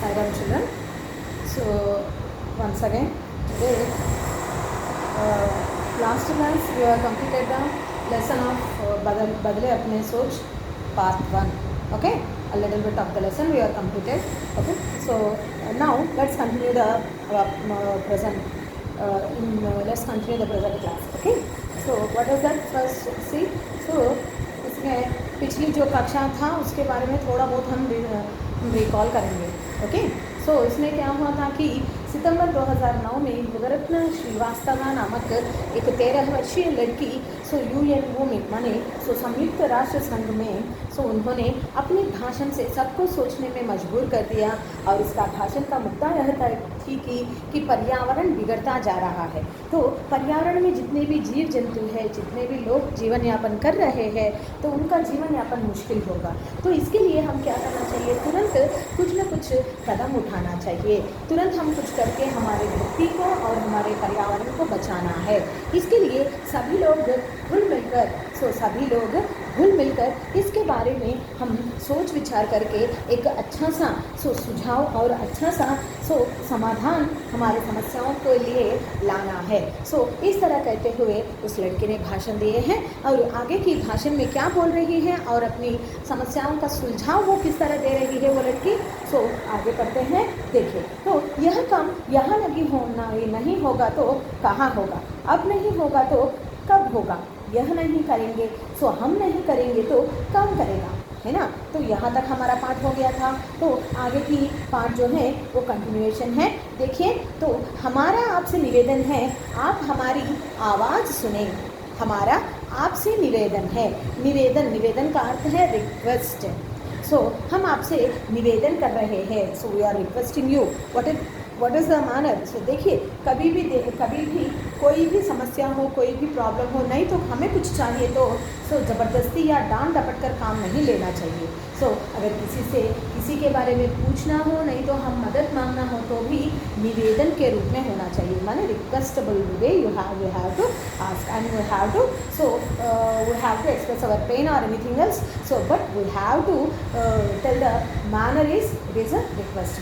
Sairam children. So once again today last class we have completed the lesson of Badle Apne Soch part 1. Okay, a little bit of the lesson we have completed. Okay, so now let's continue the present let's continue the present class. Okay, so what is that? First see, so इसमें पिछली जो कक्षा था उसके बारे में थोड़ा बहुत हम रिकॉल करेंगे. ओके, सो इसमें क्या हुआ था कि सितंबर 2009 में युगरत्न श्रीवास्तवा नामक एक 13 वर्षीय लड़की यूएनओ में माने संयुक्त राष्ट्र संघ में उन्होंने अपने भाषण से सबको सोचने में मजबूर कर दिया. और इसका भाषण का मुद्दा यह थी कि पर्यावरण बिगड़ता जा रहा है. तो पर्यावरण में जितने भी जीव जंतु हैं, जितने भी लोग जीवन यापन कर रहे हैं, तो उनका जीवन यापन मुश्किल होगा. तो इसके लिए हम क्या करना चाहिए? तुरंत कुछ न कुछ कदम उठाना चाहिए. तुरंत हम कुछ करके हमारे धरती को और हमारे पर्यावरण को बचाना है. इसके लिए सभी लोग घुल मिलकर इसके बारे में हम सोच विचार करके एक अच्छा सा सुझाव और अच्छा सा समाधान हमारे समस्याओं के लिए लाना है. इस तरह कहते हुए उस लड़के ने भाषण दिए हैं और आगे की भाषण में क्या बोल रही है और अपनी समस्याओं का सुझाव वो किस तरह दे रही है वो लड़की. आगे पढ़ते हैं. देखिए, तो यह काम यहाँ नहीं होगा तो कहाँ होगा? अब नहीं होगा तो कब होगा? यह नहीं करेंगे हम नहीं करेंगे तो कौन करेगा, है ना. तो यहाँ तक हमारा पाठ हो गया था. तो आगे की पाठ जो है वो कंटिन्यूएशन है. देखिए, तो हमारा आपसे निवेदन है, आप हमारी आवाज़ सुने. हमारा आपसे निवेदन है. निवेदन का अर्थ है रिक्वेस्ट. हम आपसे निवेदन कर रहे हैं. We are requesting you. What is the manner? देखिए, कभी भी कोई भी समस्या हो, कोई भी प्रॉब्लम हो, नहीं तो हमें कुछ चाहिए तो ज़बरदस्ती या डांट डपट कर काम नहीं लेना चाहिए. अगर किसी के बारे में पूछना हो, नहीं तो हम मदद मांगना हो तो भी निवेदन के रूप में होना चाहिए. माने requestable way. You have to ask and we have to express our pain और anything else. But we have to tell the manner it is a request.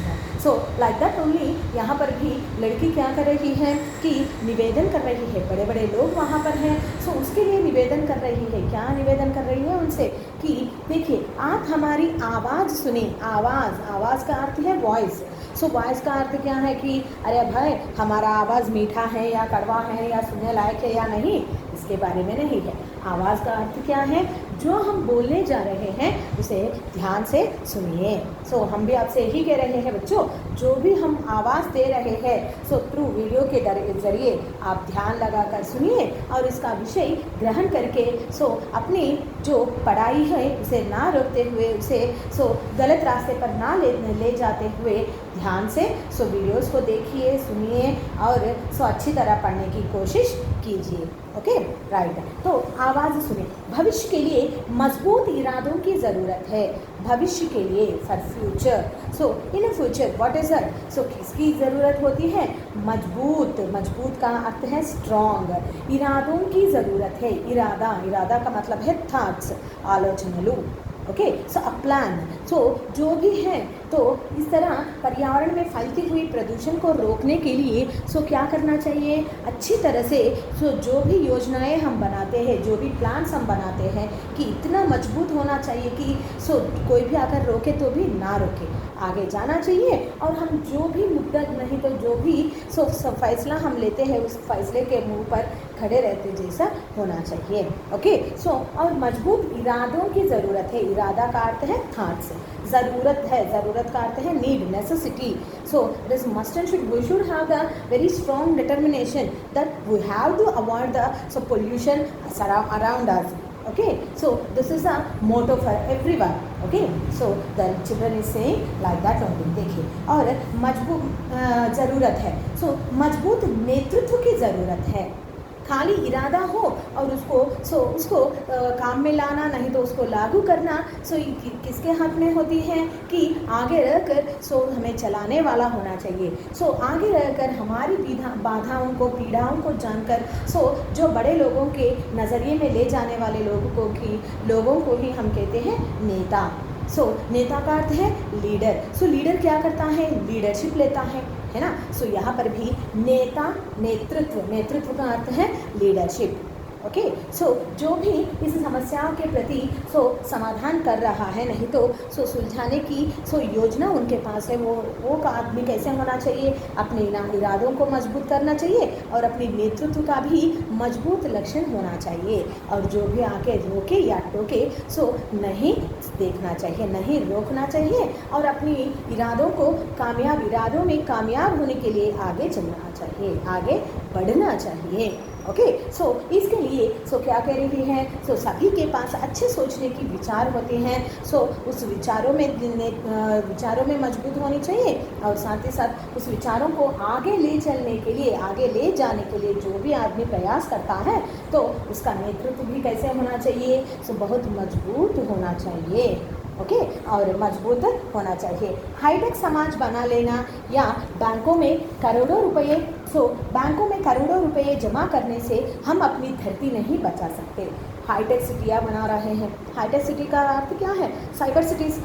Like that only यहाँ पर भी लड़की क्या कर रही है कि निवेदन कर रही है. बड़े बड़े लोग वहाँ पर हैं. उसके लिए निवेदन कर रही है. क्या निवेदन कर रही है उनसे कि देखिए, आप हमारी आवाज़ सुने. आवाज़ का अर्थ है वॉइस. वॉइस का अर्थ क्या है कि अरे भाई, हमारा आवाज़ मीठा है या कड़वा है या सुनने लायक है या नहीं, इसके बारे में नहीं है. आवाज़ का अर्थ क्या है? जो हम बोलने जा रहे हैं उसे ध्यान से सुनिए. हम भी आपसे यही कह रहे हैं बच्चों, जो भी हम आवाज़ दे रहे हैं थ्रू वीडियो के ज़रिए आप ध्यान लगाकर सुनिए और इसका विषय ग्रहण करके अपनी जो पढ़ाई है उसे ना रोकते हुए, उसे गलत रास्ते पर ना ले जाते हुए ध्यान से वीडियोस को देखिए, सुनिए और अच्छी तरह पढ़ने की कोशिश कीजिए. Okay, right. तो आवाज़ सुने. भविष्य के लिए मजबूत इरादों की ज़रूरत है. भविष्य के लिए, for future. In future what is that? किसकी ज़रूरत होती है? मजबूत का अर्थ है स्ट्रॉन्ग. इरादों की ज़रूरत है. इरादा का मतलब है थॉट्स, आलोचनालू. Okay, a plan. जो भी है तो इस तरह पर्यावरण में फैलती हुई प्रदूषण को रोकने के लिए क्या करना चाहिए? अच्छी तरह से जो भी योजनाएं हम बनाते हैं, जो भी प्लान्स हम बनाते हैं कि इतना मजबूत होना चाहिए कि कोई भी आकर रोके तो भी ना रोके, आगे जाना चाहिए. और हम जो भी मुद्दा नहीं तो जो भी फैसला हम लेते हैं उस फैसले के मुंह पर खड़े रहते जैसा होना चाहिए. ओके, और मजबूत इरादों की ज़रूरत है. इरादा का अर्थ है थॉट्स. ज़रूरत का अर्थ है need, necessity. This must and we should have the very strong determination that we have to avoid the pollution around us. Okay, this is a motto for everyone. Okay, the children is saying like that only. देखिए, और मजबूत ज़रूरत है. मजबूत नेतृत्व की ज़रूरत है. खाली इरादा हो और उसको काम में लाना, नहीं तो उसको लागू करना किसके हाथ में होती है कि आगे रहकर हमें चलाने वाला होना चाहिए. आगे रहकर हमारी बाधाओं को, पीड़ाओं को जानकर जो बड़े लोगों के नज़रिए में ले जाने वाले लोगों को ही हम कहते हैं नेता. सो नेता का अर्थ है लीडर। सो लीडर क्या करता है, लीडरशिप लेता है ना। सो यहाँ पर भी नेता, नेतृत्व का अर्थ है लीडरशिप। ओके, सो जो भी इस समस्याओं के प्रति समाधान कर रहा है, नहीं तो सुलझाने की योजना उनके पास है, वो का आदमी कैसे होना चाहिए, अपने इरादों को मजबूत करना चाहिए और अपने नेतृत्व का भी मजबूत लक्षण होना चाहिए। और जो भी आके रोके या टोके नहीं देखना चाहिए, नहीं रोकना चाहिए और अपनी इरादों में कामयाब होने के लिए आगे चलना चाहिए, आगे बढ़ना चाहिए। ओके, इसके लिए क्या कह रही है, सभी के पास अच्छे सोचने की विचार होते हैं। उस विचारों में मजबूत होनी चाहिए और साथ ही साथ उस विचारों को आगे ले जाने के लिए जो भी आदमी प्रयास करता है तो उसका नेतृत्व भी कैसे होना चाहिए, बहुत मजबूत होना चाहिए। ओके, और मजबूत होना चाहिए। हाईटेक समाज बना लेना या बैंकों में करोड़ों रुपए जमा करने से हम अपनी धरती नहीं बचा सकते। हाईटेक सिटियाँ बना रहे हैं। हाईटेक सिटी का अर्थ क्या है, साइबर सिटीज़।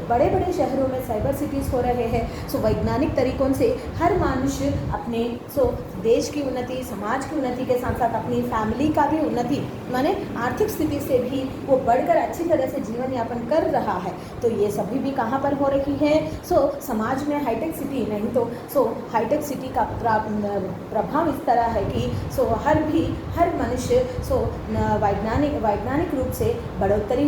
बड़े बड़े शहरों में साइबर सिटीज़ हो रहे हैं। वैज्ञानिक तरीकों से हर मनुष्य अपने देश की उन्नति, समाज की उन्नति के साथ साथ अपनी फैमिली का भी उन्नति, माने आर्थिक स्थिति से भी वो बढ़कर अच्छी तरह से जीवन यापन कर रहा है। तो ये सभी भी कहाँ पर हो रही है, समाज में हाईटेक सिटी, नहीं तो हाईटेक सिटी का प्रभाव इस तरह है कि हर मनुष्य वैज्ञानिक रूप से बढ़ोतरी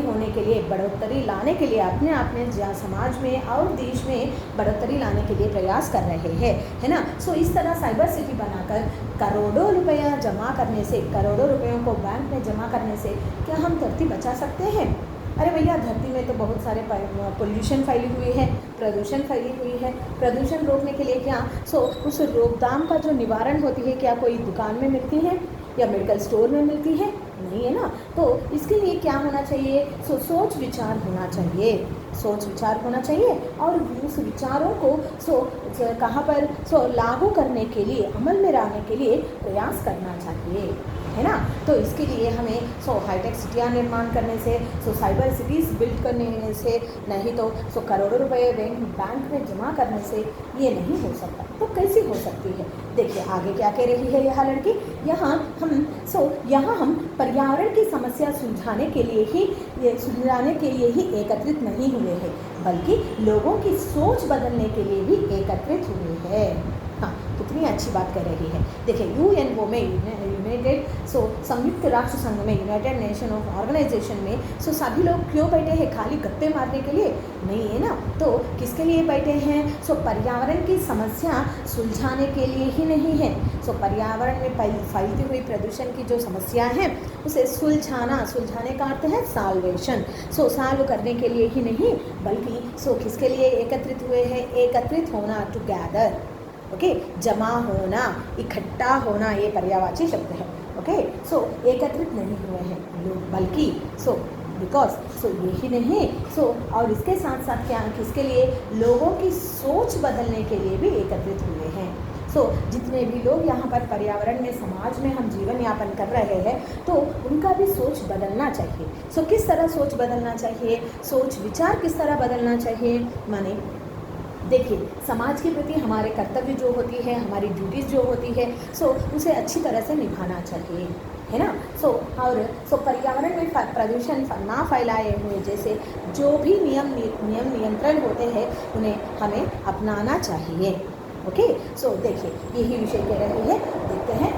लाने के लिए अपने समाज में और देश में बढ़ोतरी लाने के लिए प्रयास कर रहे हैं, है ना। इस तरह साइबर सिटी बनाकर करोड़ों रुपया जमा करने से, करोड़ों रुपयों को बैंक में जमा करने से क्या हम धरती बचा सकते हैं? अरे भैया, धरती में तो बहुत सारे पोल्यूशन फैली हुई है, प्रदूषण फैली हुई है। प्रदूषण रोकने के लिए क्या उस रोकथाम का जो निवारण होती है, क्या कोई दुकान में मिलती है या मेडिकल स्टोर में मिलती है? नहीं है ना। तो इसके लिए क्या होना चाहिए, सोच विचार होना चाहिए और उस विचारों को कहाँ पर लागू करने के लिए, अमल में लाने के लिए प्रयास करना चाहिए, है ना। तो इसके लिए हमें हाईटेक सिटियाँ निर्माण करने से, साइबर सिटीज़ बिल्ड करने से, नहीं तो करोड़ों रुपए बैंक में जमा करने से ये नहीं हो सकता। तो कैसे हो सकती है, देखिए आगे क्या कह रही है यह लड़की। यहाँ हम पर्यावरण की समस्या सुलझाने के लिए ही एकत्रित नहीं हुए हैं, बल्कि लोगों की सोच बदलने के लिए भी एकत्रित हुए हैं। हाँ, कितनी अच्छी बात कर रही है। देखिए यूएनओ में, यूनाइटेड संयुक्त राष्ट्र संघ में, यूनाइटेड नेशन ऑफ ऑर्गेनाइजेशन में सभी लोग क्यों बैठे हैं, खाली गप्पे मारने के लिए नहीं है ना। तो किसके लिए बैठे हैं, पर्यावरण की समस्या सुलझाने के लिए ही नहीं है। पर्यावरण में फैलती हुई प्रदूषण की जो समस्या है उसे सुलझाने का अर्थ है साल्वेशन। सॉल्व करने के लिए ही नहीं, बल्कि किसके लिए एकत्रित हुए हैं, एकत्रित होना, टुगेदर। ओके, जमा होना, इकट्ठा होना, ये पर्यायवाची शब्द है। ओके, एकत्रित नहीं हुए हैं लोग, बल्कि बिकॉज यही नहीं, और इसके साथ साथ क्या, किसके लिए, लोगों की सोच बदलने के लिए भी एकत्रित हुए हैं। जितने भी लोग यहाँ पर पर्यावरण में, समाज में हम जीवन यापन कर रहे हैं, तो उनका भी सोच बदलना चाहिए। किस तरह सोच बदलना चाहिए, सोच विचार किस तरह बदलना चाहिए, माने देखिए समाज के प्रति हमारे कर्तव्य जो होती है, हमारी ड्यूटीज़ जो होती है, उसे अच्छी तरह से निभाना चाहिए, है ना। और पर्यावरण में प्रदूषण ना फैलाए हुए जैसे जो भी नियम नियंत्रण होते हैं उन्हें हमें अपनाना चाहिए। ओके, देखिए यही विषय कह रही है, देखते हैं।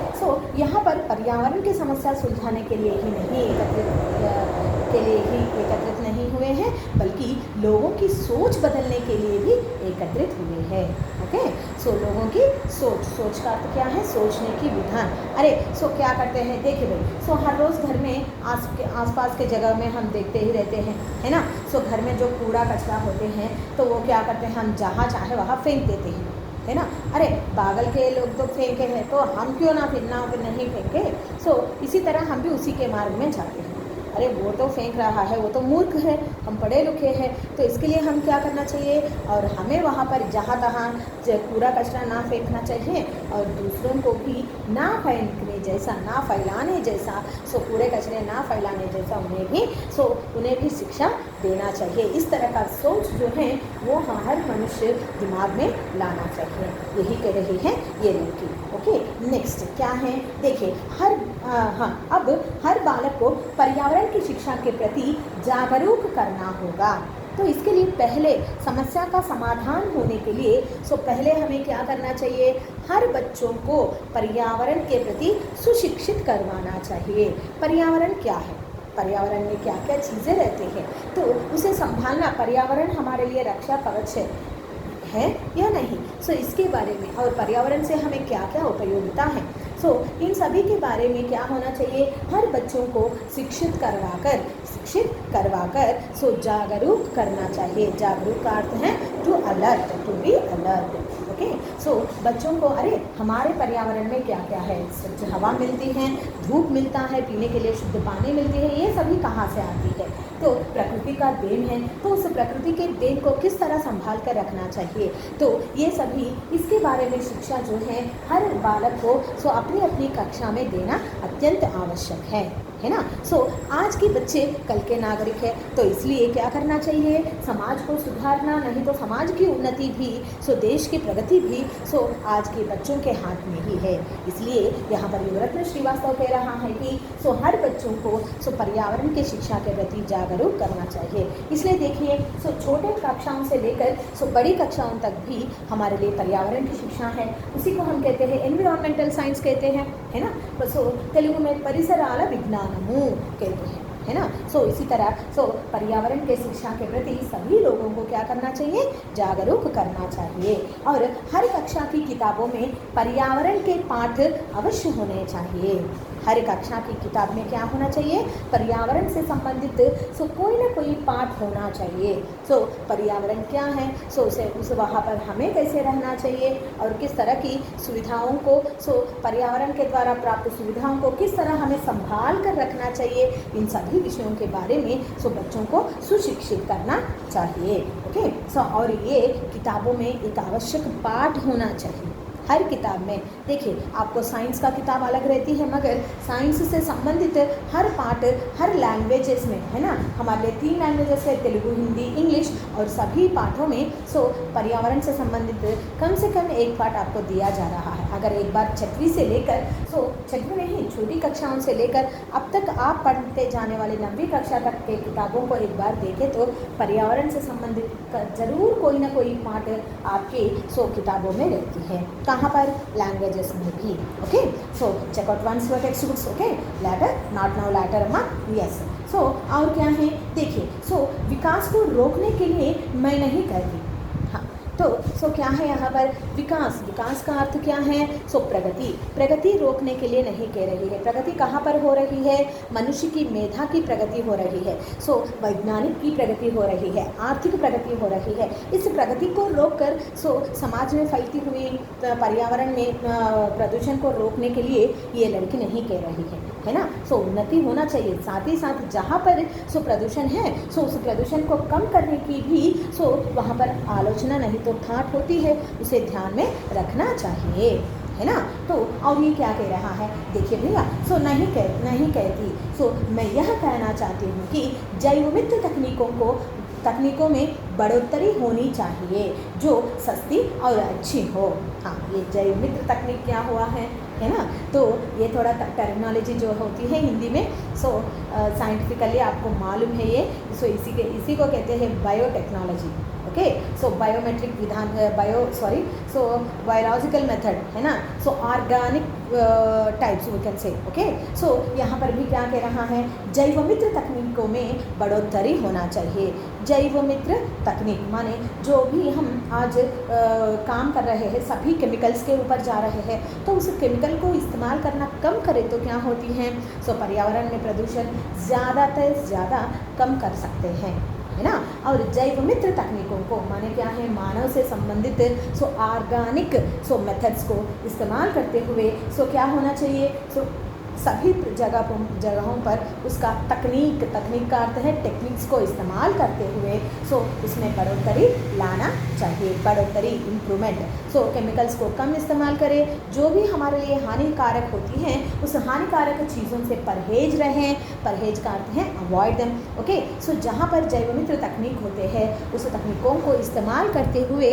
यहाँ पर पर्यावरण की समस्या सुलझाने के लिए ही एकत्रित नहीं हुए हैं, बल्कि लोगों की सोच बदलने के लिए भी एकत्रित हुए हैं। ओके, लोगों की सोच का अर्थ क्या है, सोचने की विधान। अरे क्या करते हैं, देखिए भाई, हर रोज़ घर में आसपास के जगह में हम देखते ही रहते हैं, है ना। घर में जो कूड़ा कचरा होते हैं तो वो क्या करते हैं, हम जहाँ चाहे वहाँ फेंक देते हैं, है ना। अरे बागल के लोग तो फेंके हैं, तो हम क्यों ना फिर नहीं फेंके। इसी तरह हम भी उसी के मार्ग में जाते हैं। अरे वो तो फेंक रहा है, वो तो मूर्ख है, हम पढ़े लिखे हैं, तो इसके लिए हम क्या करना चाहिए, और हमें वहाँ पर जहाँ तहाँ कूड़ा कचरा ना फेंकना चाहिए और दूसरों को भी ना फेंकने जैसा, ना फैलाने जैसा, कूड़े कचरे ना फैलाने जैसा उन्हें भी शिक्षा देना चाहिए। इस तरह का सोच जो है वो हर मनुष्य दिमाग में लाना चाहिए। यही कह रही है ये लड़की। ओके, नेक्स्ट क्या है देखिए, अब हर बालक को पर्यावरण की शिक्षा के प्रति जागरूक करना होगा। तो इसके लिए पहले समस्या का समाधान होने के लिए पहले हमें क्या करना चाहिए, हर बच्चों को पर्यावरण के प्रति सुशिक्षित करवाना चाहिए। पर्यावरण क्या है, पर्यावरण में क्या क्या चीज़ें रहती हैं, तो उसे संभालना, पर्यावरण हमारे लिए रक्षा कवच है या नहीं, इसके बारे में, और पर्यावरण से हमें क्या क्या उपयोगिता है, इन सभी के बारे में क्या होना चाहिए, हर बच्चों को शिक्षित करवाकर जागरूक करना चाहिए। जागरूक का अर्थ है to alert, to be alert. Okay, बच्चों को अरे हमारे पर्यावरण में क्या क्या है, स्वच्छ हवा मिलती है, धूप मिलता है, पीने के लिए शुद्ध पानी मिलती है, ये सभी कहाँ से आती है, तो प्रकृति का देन है। तो उस प्रकृति के देन को किस तरह संभाल कर रखना चाहिए, तो ये सभी इसके बारे में शिक्षा जो है हर बालक को अपनी अपनी कक्षा में देना अत्यंत आवश्यक है ना। आज के बच्चे कल के नागरिक है, तो इसलिए क्या करना चाहिए, समाज को सुधारना, नहीं तो समाज की उन्नति भी, देश की प्रगति भी आज के बच्चों के हाथ में ही है। इसलिए यहाँ पर युवरत्न श्रीवास्तव कह रहा है कि हर बच्चों को पर्यावरण की शिक्षा के प्रति जागरूक करना चाहिए। इसलिए देखिए छोटे कक्षाओं से लेकर बड़ी कक्षाओं तक भी हमारे लिए पर्यावरण की शिक्षा है। उसी को हम कहते हैं एनवायरमेंटल साइंस कहते हैं, है ना। तेलुगु में परिसराल विज्ञानमु कहते हैं, है ना। इसी तरह पर्यावरण के शिक्षा के प्रति सभी लोगों को क्या करना चाहिए, जागरूक करना चाहिए। और हर कक्षा की किताबों में पर्यावरण के पाठ अवश्य होने चाहिए। हर कक्षा की किताब में क्या होना चाहिए, पर्यावरण से संबंधित कोई ना कोई पाठ होना चाहिए। पर्यावरण क्या है, उस वहाँ पर हमें कैसे रहना चाहिए और किस तरह की सुविधाओं को पर्यावरण के द्वारा प्राप्त सुविधाओं को किस तरह हमें संभाल कर रखना चाहिए, इन सभी विषयों के बारे में बच्चों को सुशिक्षित करना चाहिए। ओके, और ये किताबों में एक आवश्यक पाठ होना चाहिए। हर किताब में देखिए आपको साइंस का किताब अलग रहती है, मगर साइंस से संबंधित हर पार्ट हर लैंग्वेजेस में, है ना। हमारे लिए 3 लैंग्वेजेस है, तेलुगु, हिंदी, इंग्लिश, और सभी पाठों में पर्यावरण से संबंधित कम से कम एक पाठ आपको दिया जा रहा है। अगर एक बार छठवीं से लेकर छठवीं नहीं, छोटी कक्षाओं से लेकर अब तक आप पढ़ते जाने वाली 9वीं कक्षा तक के किताबों को एक बार देखें तो पर्यावरण से संबंधित जरूर कोई ना कोई पाठ आपके किताबों में रहती है। कहाँ पर, लैंग्वेजेस में भी। Okay, check out once your text books. Okay, later, not now later अम्मा, यस। और क्या है देखिए, विकास को रोकने के लिए मैं नहीं कहती, हाँ, तो क्या है यहाँ पर, विकास का अर्थ क्या है, प्रगति रोकने के लिए नहीं कह रही है। प्रगति कहाँ पर हो रही है, मनुष्य की मेधा की प्रगति हो रही है, वैज्ञानिक की प्रगति हो रही है, आर्थिक प्रगति हो रही है। इस प्रगति को रोककर समाज में फैलती हुई पर्यावरण में प्रदूषण को रोकने के लिए ये लड़की नहीं कह रही है ना। उन्नति होना चाहिए, साथ ही साथ जहाँ पर प्रदूषण है उस प्रदूषण को कम करने की भी वहाँ पर आलोचना नहीं तो ठाट होती है, उसे ध्यान में रखना चाहिए, है ना। और ये क्या कह रहा है देखिए भैया, नहीं कहती, मैं यह कहना चाहती हूँ कि जैव मित्र तकनीकों में बढ़ोतरी होनी चाहिए जो सस्ती और अच्छी हो। हाँ, ये जैव मित्र तकनीक क्या हुआ है ना, तो ये थोड़ा टर्मिनोलॉजी जो होती है हिंदी में, साइंटिफिकली आपको मालूम है ये, इसी को कहते हैं बायोटेक्नोलॉजी। ओके, बायोमेट्रिक विधान, बायोलॉजिकल मेथड, है ना, organic types we can say. Okay, यहाँ पर भी क्या कह रहा है, जैव मित्र तकनीकों में बढ़ोतरी होना चाहिए। जैव मित्र तकनीक माने जो भी हम आज काम कर रहे हैं सभी केमिकल्स के ऊपर जा रहे हैं, तो उस केमिकल को इस्तेमाल करना कम करें तो क्या होती हैं, पर्यावरण में प्रदूषण ज़्यादा से ज़्यादा कम कर सकते हैं, है ना। और जैव मित्र तकनीकों को माने क्या है, मानव से संबंधित ऑर्गेनिक मेथड्स को इस्तेमाल करते हुए क्या होना चाहिए, सभी जगहों पर उसका तकनीक का अर्थ है टेक्निक्स को इस्तेमाल करते हुए उसमें बढ़ोतरी लाना चाहिए, बढ़ोतरी, इम्प्रूवमेंट। केमिकल्स को कम इस्तेमाल करें, जो भी हमारे लिए हानिकारक होती हैं उस हानिकारक चीज़ों से परहेज रहें। परहेज का अर्थ है अवॉइड देम। ओके, जहाँ पर जैव मित्र तकनीक होते हैं उस तकनीकों को इस्तेमाल करते हुए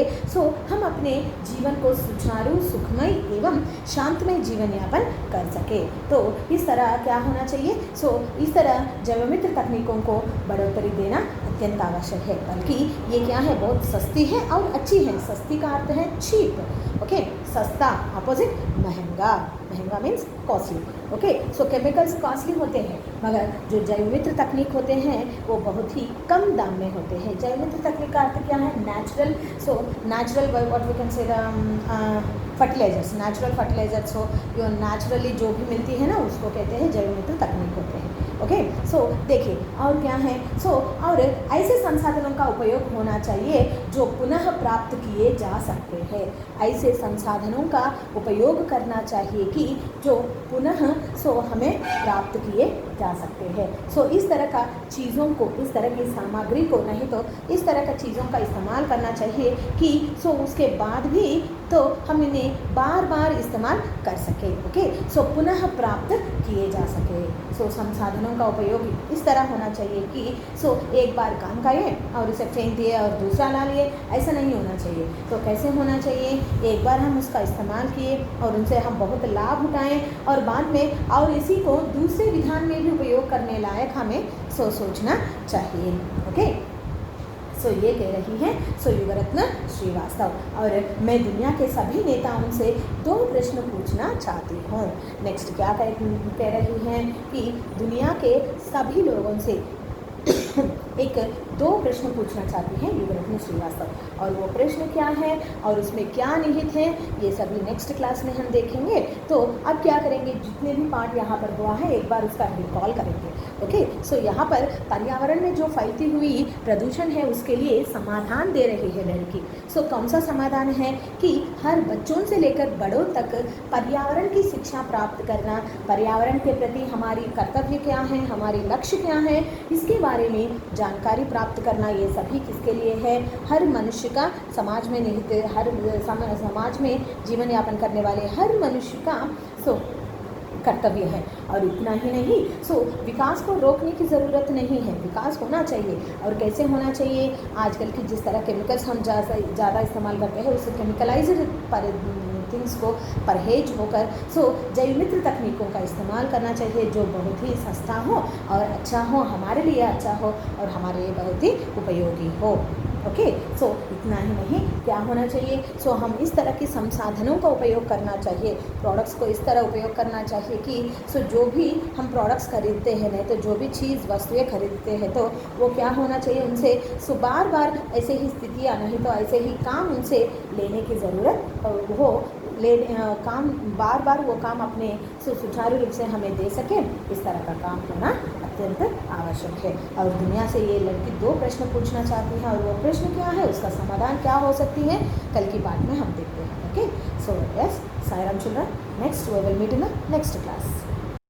हम अपने जीवन को सुचारू, सुखमय एवं शांतमय जीवन यापन कर सके। तो इस तरह क्या होना चाहिए? इस तरह जैव मित्र तकनीकों को बढ़ोतरी देना अत्यंत आवश्यक है। बल्कि ये क्या है, बहुत सस्ती है और अच्छी है। सस्ती का अर्थ है चीप। ओके, सस्ता अपोजिट महंगा। महंगा means costly. Okay, chemicals costly होते हैं मगर जो जैव मित्र तकनीक होते हैं वो बहुत ही कम दाम में होते हैं। जैव मित्र तकनीक का अर्थ क्या है? Natural. Natural what we can say fertilisers, natural fertilisers जो नेचुरली जो भी मिलती है ना उसको कहते हैं जैव मित्र तकनीक होते हैं। ओके, देखिए और क्या है, और ऐसे संसाधनों का उपयोग होना चाहिए जो पुनः प्राप्त किए जा सकते हैं। ऐसे संसाधनों का उपयोग करना चाहिए कि जो पुनः हमें प्राप्त किए जा सकते हैं। इस तरह का चीज़ों को, इस तरह की सामग्री को, नहीं तो इस तरह का चीज़ों का इस्तेमाल करना चाहिए कि उसके बाद भी हम इन्हें बार बार इस्तेमाल कर सके। ओके, पुनः प्राप्त किए जा सके। संसाधनों का उपयोग इस तरह होना चाहिए कि एक बार काम करें और उसे फेंक दिए और दूसरा ला लिए, ऐसा नहीं होना चाहिए। कैसे होना चाहिए? एक बार हम उसका इस्तेमाल किए और उनसे हम बहुत लाभ उठाएं और बाद में और इसी को दूसरे विधान में भी उपयोग करने लायक हमें सोचना चाहिए। ओके, ये कह रही हैं युगरत्न श्रीवास्तव। और मैं दुनिया के सभी नेताओं से 2 प्रश्न पूछना चाहती हूँ। नेक्स्ट क्या कह रही हैं कि दुनिया के सभी लोगों से एक 2 प्रश्न पूछना चाहती हैं युगरत्न श्रीवास्तव। और वो प्रश्न क्या है और उसमें क्या निहित है ये सभी नेक्स्ट क्लास में हम देखेंगे। अब क्या करेंगे, जितने भी पार्ट यहाँ पर हुआ है एक बार उसका रिकॉल करेंगे। ओके, यहाँ पर पर्यावरण में जो फैलती हुई प्रदूषण है उसके लिए समाधान दे रही है लड़की। कौन सा समाधान है कि हर बच्चों से लेकर बड़ों तक पर्यावरण की शिक्षा प्राप्त करना, पर्यावरण के प्रति हमारी कर्तव्य क्या है, हमारे लक्ष्य क्या है, इसके बारे में जानकारी प्राप्त करना। ये सभी किसके लिए है? हर मनुष्य का, समाज में निहित हर समाज में जीवन यापन करने वाले हर मनुष्य का कर्तव्य है। और इतना ही नहीं, विकास को रोकने की ज़रूरत नहीं है, विकास होना चाहिए। और कैसे होना चाहिए? आजकल की जिस तरह केमिकल्स हम ज़्यादा इस्तेमाल करते हैं उस केमिकलाइज्ड थिंग्स को परहेज होकर जैव मित्र तकनीकों का इस्तेमाल करना चाहिए जो बहुत ही सस्ता हो और अच्छा हो, हमारे लिए अच्छा हो और हमारे लिए बहुत ही उपयोगी हो। ओके, इतना ही नहीं, क्या होना चाहिए? हम इस तरह के संसाधनों का उपयोग करना चाहिए, प्रोडक्ट्स को इस तरह उपयोग करना चाहिए कि जो भी हम प्रोडक्ट्स खरीदते हैं, नहीं तो जो भी चीज़ वस्तुएं खरीदते हैं तो वो क्या होना चाहिए, उनसे बार बार ऐसे ही स्थितियाँ, नहीं तो ऐसे ही काम उनसे लेने की ज़रूरत हो, काम बार बार वो काम अपने सुचारू रूप से हमें दे सके, इस तरह का काम होना अत्यंत आवश्यक है। और दुनिया से ये लड़की 2 प्रश्न पूछना चाहती है और वो प्रश्न क्या है, उसका समाधान क्या हो सकती है, कल की बात में हम देखते हैं। Okay, yes, Sairam children, next we will meet in the next class.